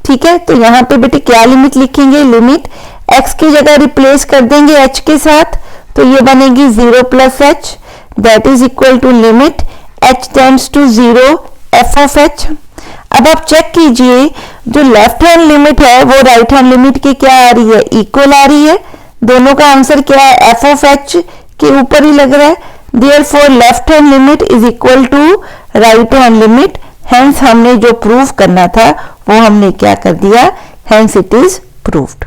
ठीक है, तो यहाँ पे बेटे क्या लिमिट लिखेंगे, लिमिट x की जगह रिप्लेस कर देंगे h के साथ, तो ये बनेगी 0 plus h, that is equal to limit h tends to 0 f of h। अब आप चेक कीजिए, जो लेफ्ट हैंड लिमिट है वो राइट हैंड लिमिट की क्या आ रही है, इक्वल आ रही है। दोनों का आंसर क्या है, f ऑफ h के ऊपर ही लग रहा है। Therefore left hand limit is equal to right hand limit. Hence हमने जो प्रूव करना था वो हमने क्या कर दिया, हेंस इट इज प्रूव्ड।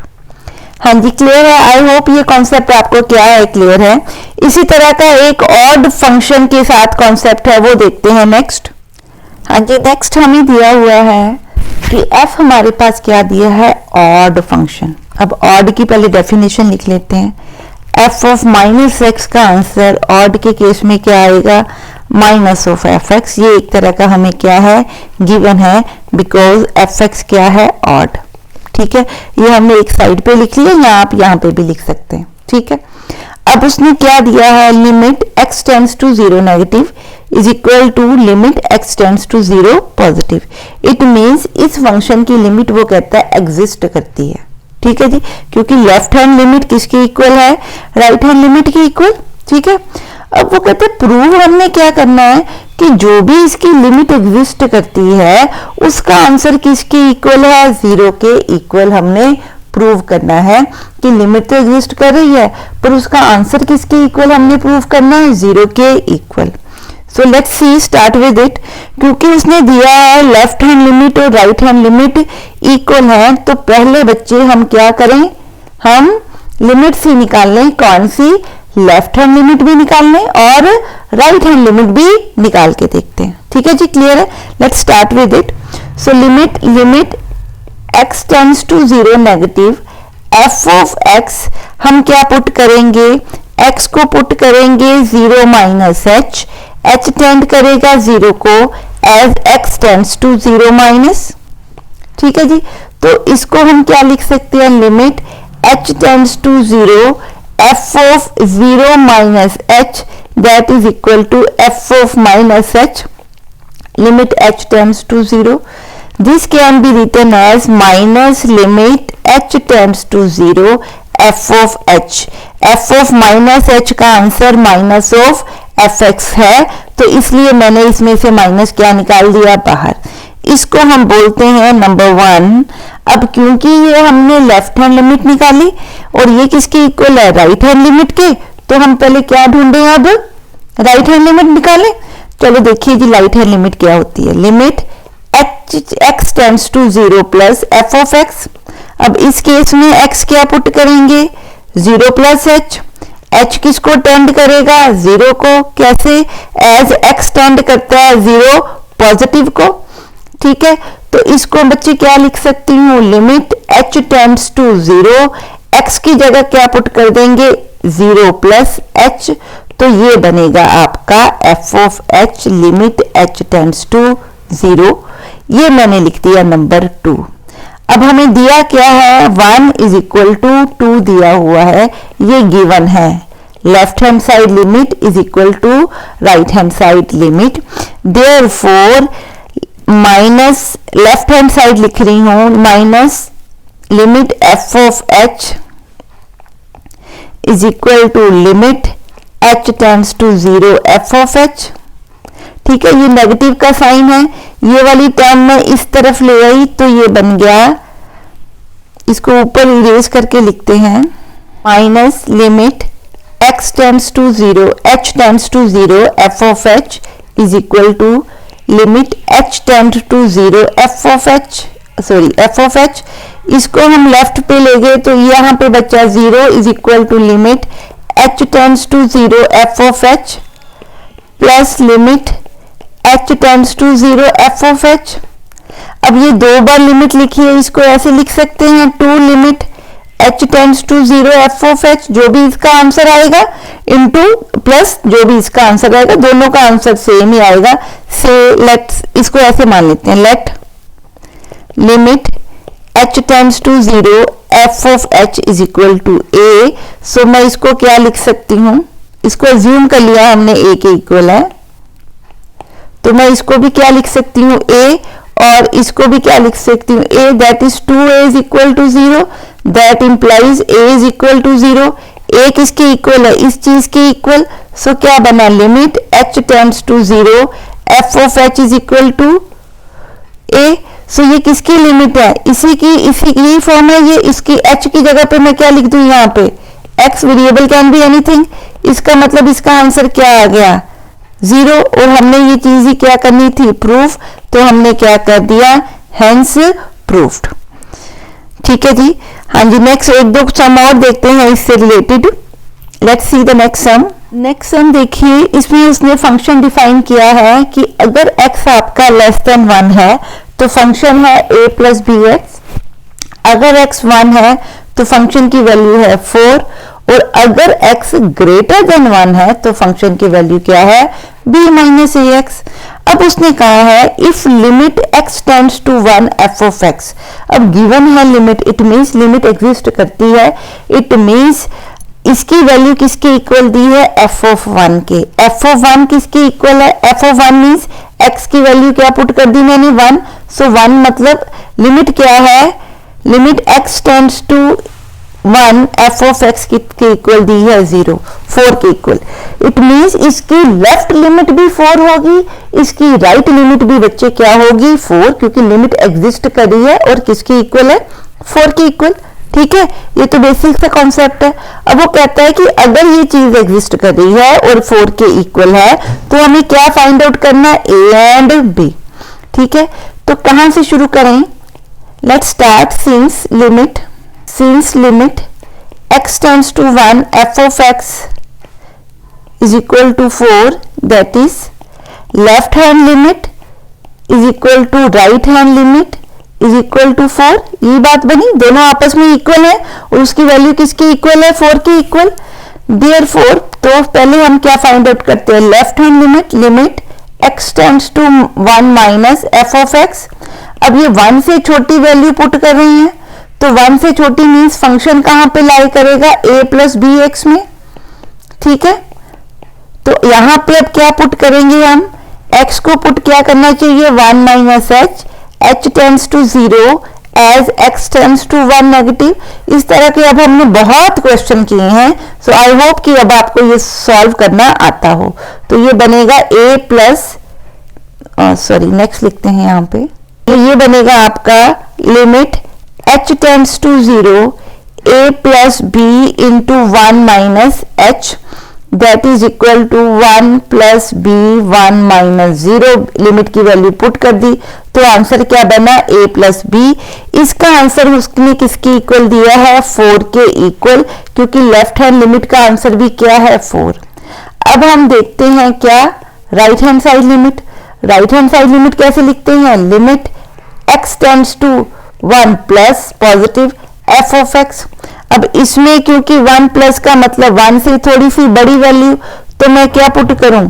हाँ जी, क्लियर है। आई होप ये कॉन्सेप्ट आपको क्या है, क्लियर है। इसी तरह का एक ऑड फंक्शन के साथ कॉन्सेप्ट है, वो देखते हैं नेक्स्ट। हाँ जी, नेक्स्ट हमें दिया हुआ है कि f हमारे पास क्या दिया है, ऑड फंक्शन। अब ऑड की पहले डेफिनेशन लिख लेते हैं। f ऑफ माइनस x का आंसर ऑड के केस में क्या आएगा, माइनस ऑफ fx। ये एक तरह का हमें क्या है, गिवन है, बिकॉज fx क्या है, ऑड। ठीक है, ये हमने एक साइड पे लिख लिया, या आप यहाँ पे भी लिख सकते हैं। ठीक है, अब उसने क्या दिया है, limit x tends to 0 negative is equal to limit x tends to 0 positive. It means इस फंक्शन की लिमिट वो कहता है एग्जिस्ट करती है। ठीक है जी, क्योंकि लेफ्ट हैंड लिमिट किसके इक्वल है, राइट हैंड लिमिट के इक्वल। ठीक है, अब वो कहते हैं प्रूव हमने क्या करना है कि जो भी इसकी लिमिट एग्जिस्ट करती है उसका आंसर किसके इक्वल है, 0 के इक्वल हमने प्रूव करना है कि लिमिट तो एग्जिस्ट कर रही है पर उसका आंसर किसके इक्वल हमने प्रूव करना है, 0 के equal. So let's C, start with it. क्योंकि उसने दिया है लेफ्ट हैंड लिमिट और राइट हैंड लिमिट इक्वल है, तो पहले बच्चे हम क्या करें, हम लिमिट सी निकाल लें। कौन सी, लेफ्ट हैंड लिमिट भी निकाल लें और राइट हैंड लिमिट भी निकाल के देखते हैं। ठीक है जी, क्लियर है। Let's start with it. So limit x tends to 0 negative f of x, हम क्या पुट करेंगे, x को पुट करेंगे 0 माइनस h टेंड करेगा 0 को as x tends to 0 minus. ठीक है जी, तो इसको हम क्या लिख सकते हैं, limit h tends to 0 f of 0 minus h that is equal to f of minus h, limit h tends to 0. This can be written as minus limit h tends to 0 f of h. f of minus h का आंसर minus of fx है, तो इसलिए मैंने इसमें से माइनस क्या निकाल दिया बाहर। इसको हम बोलते हैं नंबर 1। अब क्योंकि ये हमने लेफ्ट हैंड लिमिट निकाली और ये किसके इक्वल है, राइट हैंड लिमिट के, तो हम पहले क्या ढूंढे, अब राइट हैंड लिमिट निकालें। चलो देखिए जी, राइट हैंड लिमिट क्या होती है, limit x tends to 0 plus f of x। अब इस केस में x क्या पुट करेंगे, 0 प्लस h किसको टेंड करेगा, 0 को। कैसे, एज x टेंड करता है 0 पॉजिटिव को। ठीक है, तो इसको बच्चे क्या लिख सकती हूँ, limit h tends to 0, x की जगह क्या पुट कर देंगे, 0 प्लस h, तो ये बनेगा आपका f of h, limit h tends to 0। ये मैंने लिख दिया नंबर 2। अब हमें दिया क्या है, 1 इज इक्वल टू 2 दिया हुआ है, ये गिवन है। Left hand side limit is equal to right hand side limit, therefore minus left hand side लिख रही हूं, minus limit f of h is equal to limit h tends to 0 f of h। ठीक है, ये नेगेटिव का साइन है, ये वाली टर्म में इस तरफ ले आई तो ये बन गया, इसको ऊपर इरेज करके लिखते हैं, minus limit x tends to 0 h tends to 0 f of h is equal to limit h tend to 0 f of h। इसको हम लेफ्ट पे ले गए तो यहाँ पे बचा 0 is equal to limit h tends to 0 f of h plus limit h tends to 0 f of h। अब ये 2 बार लिमिट लिखी है, इसको ऐसे लिख सकते हैं, 2 limit h tends to 0 f of h, जो भी इसका आंसर आएगा, इनटू प्लस जो भी इसका आंसर आएगा, दोनों का आंसर सेम ही आएगा। से लेट्स इसको ऐसे मान लेते हैं, let limit h tends to 0 f of h is equal to a। So मैं इसको क्या लिख सकती हूँ, इसको अज्यूम कर लिया हमने a के इक्वल है, तो मैं इसको भी क्या लिख सकती हूँ, a, और इसको भी क्या लिख सकती हूँ, a that is 2a is equal to 0, that implies a is equal to 0। a किसके इक्वल है, इस चीज के इक्वल। सो क्या बना, limit h tends to 0 f of h is equal to a। So ये किसकी लिमिट है, इसी की फॉर्म है ये, इसकी h की जगह पे मैं क्या लिख दूं, यहाँ पे x variable can be anything, इसका मतलब इसका आंसर क्या आ गया, 0। और हमने ये चीज ही क्या करनी थी, प्रूफ, तो हमने क्या कर दिया, हेंस प्रूफ्ड। ठीक है जी, हाँ जी। नेक्स्ट एक दो सम और देखते हैं इससे related. Let's see the next sum. Next sum देखिए, इसमें उसने फंक्शन डिफाइन किया है कि अगर x आपका लेस देन 1 है तो फंक्शन है a प्लस बी एक्स, अगर x 1 है तो फंक्शन की वैल्यू है 4, और अगर x ग्रेटर देन 1 है तो फंक्शन की वैल्यू क्या है, b माइनस ए एक्स। अब उसने कहा है if limit x tends to 1 f of x। अब गिवन है limit, it means limit exist करती है, इट मीन्स इसकी वैल्यू किसके इक्वल दी है, f ऑफ 1 के। f ऑफ 1 किसके इक्वल है, f ऑफ 1 मीन्स x की वैल्यू क्या पुट कर दी मैंने, 1। सो 1 मतलब लिमिट क्या है, limit x tends to 1 f of x के इक्वल दी है 0, 4 के इक्वल। इट मीन्स इसकी लेफ्ट लिमिट भी 4 होगी, इसकी राइट लिमिट भी बच्चे क्या होगी, 4, क्योंकि लिमिट एग्जिस्ट कर रही है और किसके इक्वल है, 4 के इक्वल। ठीक है, ये तो बेसिक सा कॉन्सेप्ट है। अब वो कहता है कि अगर ये चीज एग्जिस्ट कर रही है और 4 के इक्वल है तो हमें क्या फाइंड आउट करना है, ए एंड बी। ठीक है, तो कहां से शुरू करें, let's start since limit x tends to 1 f of x is equal to 4, that is left hand limit is equal to right hand limit is equal to 4। ये बात बनी, दोनों आपस में इक्वल है और उसकी वैल्यू किसकी इक्वल है, 4 की इक्वल। देयरफॉर तो पहले हम क्या फाइंड आउट करते हैं, left hand limit x tends to 1 minus f of x। अब ये 1 से छोटी वैल्यू पुट कर रही हैं, तो 1 से छोटी मीन्स फंक्शन कहां पे लाई करेगा, a प्लस बी एक्स में। ठीक है, तो यहां पे अब क्या पुट करेंगे हम, x को पुट क्या करना चाहिए, 1 minus h tends to 0 as x tends to 1 negative. इस तरह के अब हमने बहुत क्वेश्चन किए हैं, सो आई होप कि अब आपको ये सॉल्व करना आता हो। तो ये बनेगा a प्लस नेक्स्ट लिखते हैं यहाँ पे, तो ये बनेगा आपका limit h tends to 0 a plus b into 1 minus h that is equal to 1 plus b 1 minus 0। Limit की वैल्यू पुट कर दी तो आंसर क्या बना, a प्लस बी। इसका आंसर उसने किसके इक्वल दिया है, 4 के इक्वल, क्योंकि लेफ्ट हैंड लिमिट का आंसर भी क्या है, 4। अब हम देखते हैं क्या राइट हैंड साइड लिमिट कैसे लिखते हैं, limit x tends to 1 plus positive f of x। अब इसमें क्योंकि 1 प्लस का मतलब 1 से थोड़ी सी बड़ी वैल्यू, तो मैं क्या पुट करूं,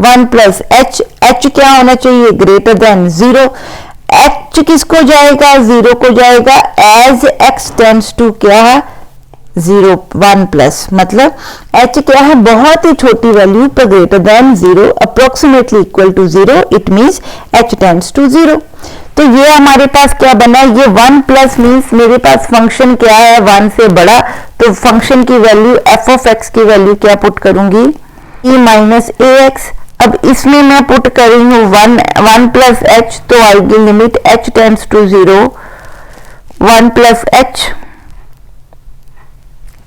1 प्लस h क्या होना चाहिए, ग्रेटर देन 0। h किसको जाएगा, 0 को जाएगा, एज x टेंड्स टू क्या है, 0 1 प्लस, मतलब h क्या है, बहुत ही छोटी वैल्यू पर greater than 0, approximately equal to 0, it means h tends to 0। तो ये हमारे पास क्या बना, ये 1 प्लस मीन्स मेरे पास फंक्शन क्या है, 1 से बड़ा, तो फंक्शन की वैल्यू f ऑफ x की वैल्यू क्या पुट करूंगी, e माइनस ए एक्स। अब इसमें मैं पुट कर रही हूँ 1 प्लस h, तो आएगी limit h tends to 0 1 plus h।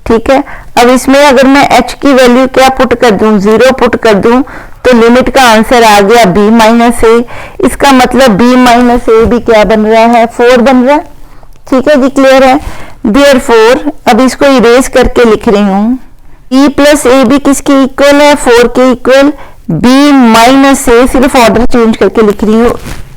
ठीक है, अब इसमें अगर मैं h की वैल्यू क्या पुट कर दूं, 0 पुट कर दूं, तो लिमिट का आंसर आ गया b माइनस ए। इसका मतलब b माइनस ए भी क्या बन रहा है, 4 बन रहा है। ठीक है जी, क्लियर है। देयरफॉर अब इसको इरेज करके लिख रही हूँ, e प्लस ए भी किसके इक्वल है, 4 के इक्वल, b माइनस ए सिर्फ ऑर्डर चेंज करके लिख रही हूँ,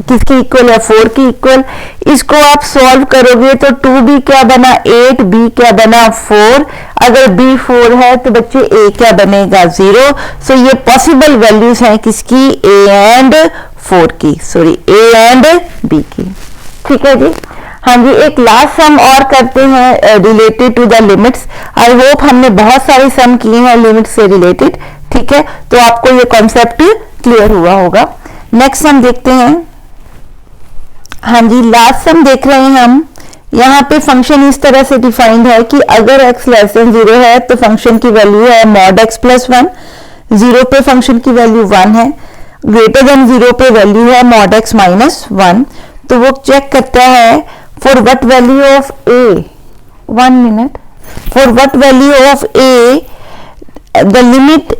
किसके इक्वल है, 4 के इक्वल। इसको आप सॉल्व करोगे तो 2b क्या बना 8, b क्या बना 4। अगर b 4 है तो बच्चे a क्या बनेगा 0। सो ये पॉसिबल वैल्यूज हैं किसकी, a एंड 4 की, सॉरी a एंड b की। ठीक है जी, हाँ जी, एक लास्ट सम और करते हैं related to the limits. I hope हमने बहुत सारे सम किए हैं लिमिट से रिलेटेड। ठीक है, तो आपको ये कॉन्सेप्ट क्लियर हुआ होगा। नेक्स्ट सम देखते हैं। हाँ जी, लास्ट सम देख रहे हैं हम। यहाँ पे फंक्शन इस तरह से डिफाइंड है कि अगर x लेस देन 0 है तो फंक्शन की वैल्यू है मॉड x प्लस 1, 0 पे फंक्शन की वैल्यू 1 है, ग्रेटर देन 0 पे वैल्यू है मॉड x माइनस 1। तो वो चेक करता है for what value of a, 1 minute, for what value of a the limit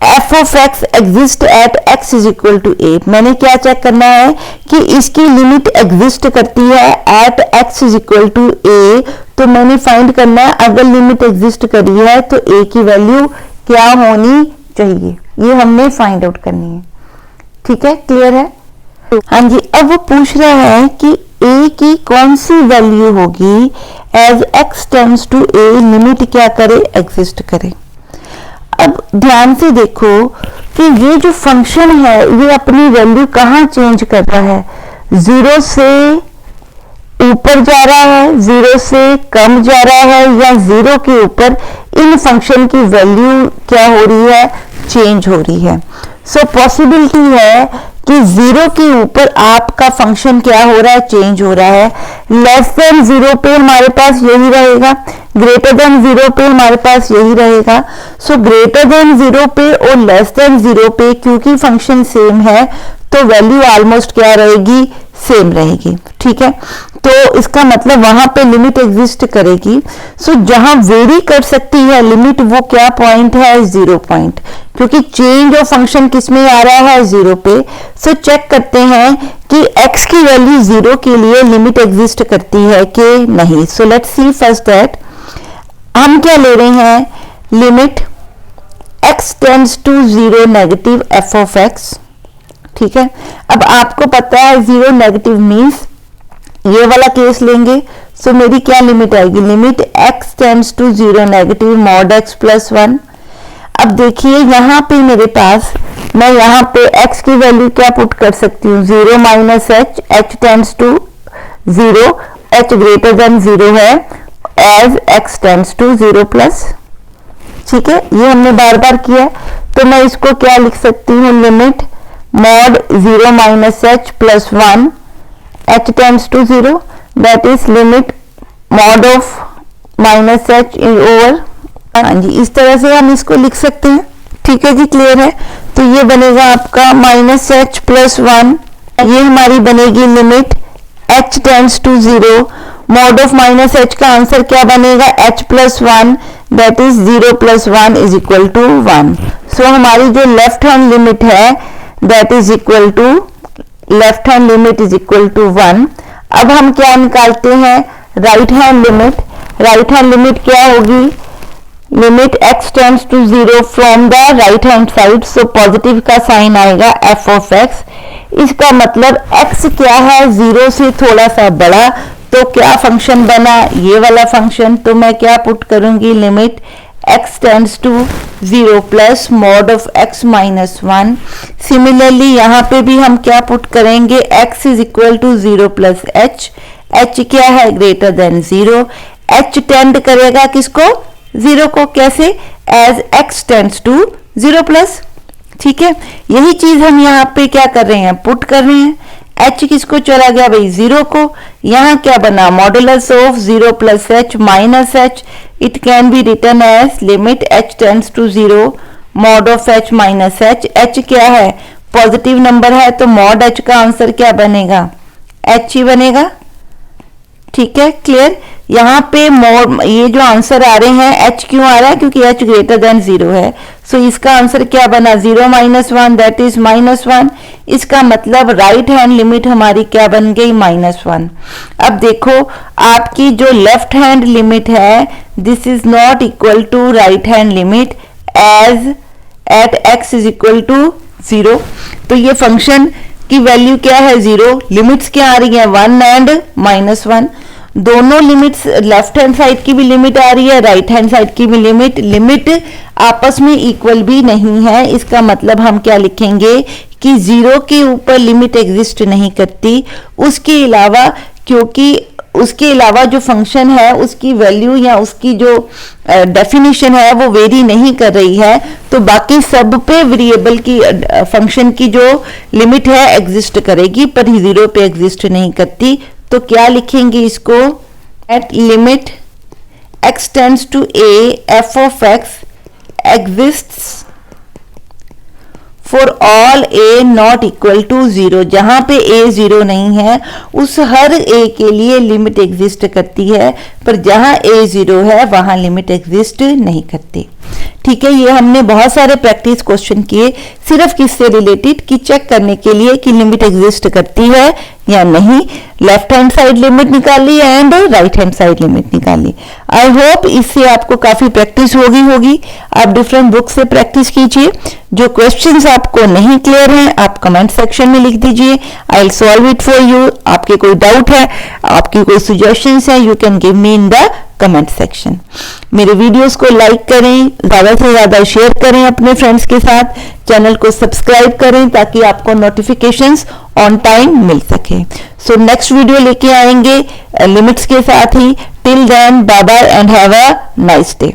f of x exist at x is equal to a। मैंने क्या चेक करना है कि इसकी लिमिट एग्जिस्ट करती है at x is equal to a। तो मैंने फाइंड करना है अगर लिमिट एग्जिस्ट करी है तो a की वैल्यू क्या होनी चाहिए, ये हमने फाइंड आउट करनी है। ठीक है, क्लियर है। हाँ जी, अब वो पूछ रहा है कि a की कौन सी वैल्यू होगी as x tends to a, limit क्या करे, एग्जिस्ट करे। अब ध्यान से देखो कि ये जो फंक्शन है ये अपनी वैल्यू कहाँ चेंज कर रहा है, 0 से ऊपर जा रहा है, 0 से कम जा रहा है, या 0 के ऊपर। इन फंक्शन की वैल्यू क्या हो रही है, चेंज हो रही है। सो पॉसिबिलिटी है कि 0 के ऊपर आपका फंक्शन क्या हो रहा है, चेंज हो रहा है। लेस देन 0 पे हमारे पास यही रहेगा, ग्रेटर देन 0 पे हमारे पास यही रहेगा। सो ग्रेटर देन 0 पे और लेस देन 0 पे क्योंकि फंक्शन सेम है तो वैल्यू ऑलमोस्ट क्या रहेगी, सेम रहेगी। ठीक है, तो इसका मतलब वहां पे लिमिट एग्जिस्ट करेगी। सो जहां वेरी कर सकती है लिमिट, वो क्या पॉइंट है, 0 पॉइंट, क्योंकि चेंज ऑफ फंक्शन किस में आ रहा है, 0 पे। सो चेक करते हैं कि x की वैल्यू 0 के लिए लिमिट एग्जिस्ट करती है कि नहीं। So let's see first that हम क्या ले रहे हैं, limit x tends to 0 negative f of x। ठीक है, अब आपको पता है 0 नेगेटिव मीन्स ये वाला केस लेंगे। सो मेरी क्या लिमिट आएगी, limit x tends to 0 negative mod x plus 1। अब देखिए यहाँ पे मेरे पास, मैं यहाँ पे x की वैल्यू क्या पुट कर सकती हूँ, 0 minus h, h tends to 0, h greater than 0 है, as x tends to 0 plus. ठीक है, ये हमने बार बार किया, तो मैं इसको क्या लिख सकती हूँ, limit mod 0 minus h plus 1 h tends to 0, that is limit mod of minus h over। हाँ जी, इस तरह से हम इसको लिख सकते हैं। ठीक है जी, क्लियर है। तो ये बनेगा आपका माइनस एच प्लस 1, ये हमारी बनेगी limit h tends to 0, mod of minus h का आंसर क्या बनेगा, h plus 1, that is 0 plus 1 is equal to 1। So हमारी जो लेफ्ट हैंड लिमिट है that is equal to, left hand limit is equal to 1। अब हम क्या निकालते हैं, right hand limit. Right hand limit क्या होगी, limit x tends to 0 from the right hand side. So positive का साइन आएगा f ऑफ x। इसका मतलब x क्या है, 0 से थोड़ा सा बड़ा, तो क्या फंक्शन बना, ये वाला फंक्शन। तो मैं क्या पुट करूंगी, limit x tends to 0 plus mod of x minus 1। Similarly यहाँ पे भी हम क्या पुट करेंगे, x is equal to 0 plus h, h क्या है, ग्रेटर देन 0, h टेंड करेगा किसको, 0 को, कैसे, as x tends to 0 plus. ठीक है, यही चीज हम यहाँ पे क्या कर रहे हैं, पुट कर रहे हैं। h किसको चला गया भाई, 0 को। यहाँ क्या बना, modulus of 0 plus h minus h, it can be written as limit h tends to 0 mod of h minus h। h क्या है, पॉजिटिव नंबर है, तो मॉड h का आंसर क्या बनेगा, h ही बनेगा। ठीक है, क्लियर। यहाँ पे मोड, ये जो आंसर आ रहे हैं, h क्यों आ रहा है, क्योंकि h ग्रेटर देन 0 है। सो इसका आंसर क्या बना, 0 माइनस 1, दैट इज माइनस 1। इसका मतलब राइट हैंड लिमिट हमारी क्या बन गई, -1। अब देखो आपकी जो लेफ्ट हैंड लिमिट है, this is not equal to right hand limit as at x is equal to 0। तो ये फंक्शन की वैल्यू क्या है, 0। लिमिट्स क्या आ रही है, 1 एंड -1। दोनों लिमिट्स, लेफ्ट हैंड साइड की भी लिमिट आ रही है, राइट हैंड साइड की भी लिमिट आपस में इक्वल भी नहीं है। इसका मतलब हम क्या लिखेंगे कि 0 के ऊपर लिमिट एग्जिस्ट नहीं करती। उसके अलावा, क्योंकि उसके अलावा जो फंक्शन है उसकी वैल्यू या उसकी जो डेफिनेशन है वो वेरी नहीं कर रही है, तो बाकी सब पे वेरिएबल की फंक्शन की जो लिमिट है एग्जिस्ट करेगी, पर 0 पे एग्जिस्ट नहीं करती। तो क्या लिखेंगे इसको, at limit x tends to a f of x exists for all a not equal to 0। जहां पे a 0 नहीं है उस हर a के लिए लिमिट एग्जिस्ट करती है, पर जहां a 0 है वहां लिमिट एग्जिस्ट नहीं करती। ठीक है, ये हमने बहुत सारे प्रैक्टिस क्वेश्चन किए सिर्फ किससे रिलेटेड, कि चेक करने के लिए कि लिमिट एग्जिस्ट करती है या नहीं। लेफ्ट हैंड साइड लिमिट निकाली and right hand side limit निकाली। आई होप इससे आपको काफी प्रैक्टिस होगी। आप डिफरेंट बुक से प्रैक्टिस कीजिए। जो क्वेश्चंस आपको नहीं क्लियर हैं आप कमेंट सेक्शन में लिख दीजिए, I will solve it for you. आपके कोई डाउट है, आपकी कोई सजेशंस है, you can give me in the comment section. मेरे वीडियोस को लाइक करें, ज्यादा से ज्यादा शेयर करें अपने फ्रेंड्स के साथ, चैनल को सब्सक्राइब करें ताकि आपको नोटिफिकेशंस ऑन टाइम मिल सके। सो नेक्स्ट वीडियो लेके आएंगे लिमिट्स के साथ ही। Till then, bye bye and have a nice day.